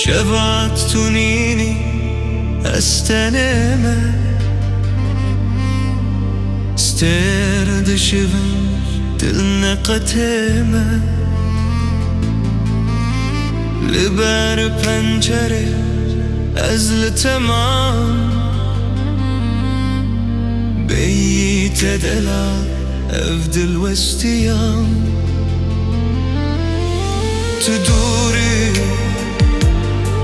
شبعتنيني استنامه استرد شبن دلنا قتامه لبر پنجره ازل تمام بêyî تدلا افدل وستيام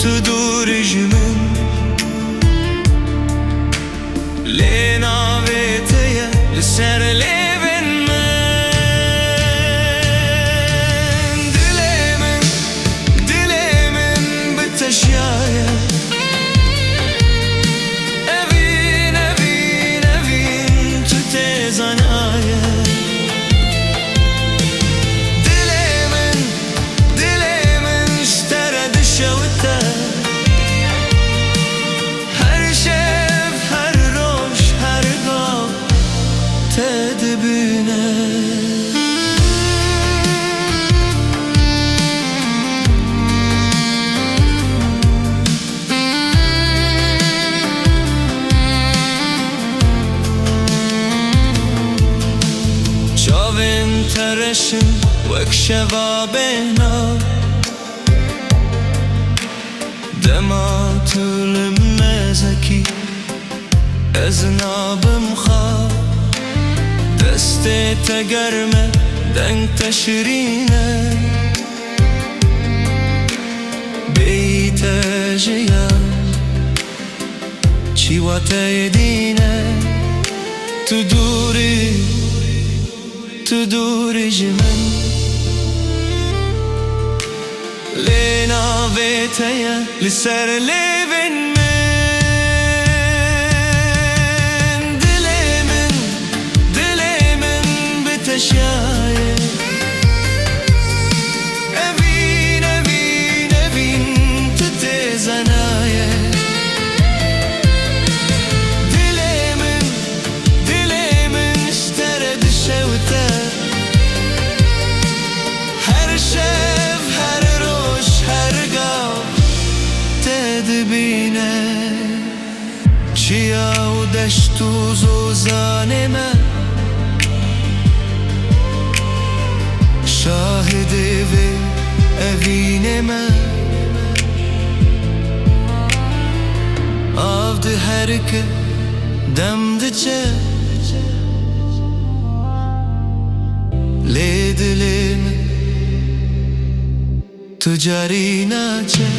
تدوري جمن لê navê teye li ser lêvên min Dilê min bite şiyaye Evîn tu tê zanaye Dilê min ştere dişewite dibîne Çavên tereşin wek şeva bêhnav Dema tülüm mêzekî ez nabim xav Destê te germe deng te şirîne Bêyî te jiyan wateyê dîne Tu dûrî ji min Lê navê te ye li ser lêvên şiyaye Evîn tu tê zanaye Dilê min ştere dişewite Her şev her roj her gav te dibîne Çiya û deşt û zozanê me Şahidê ve evînê me av diherike dem diçe lê dilê me tu carî naçe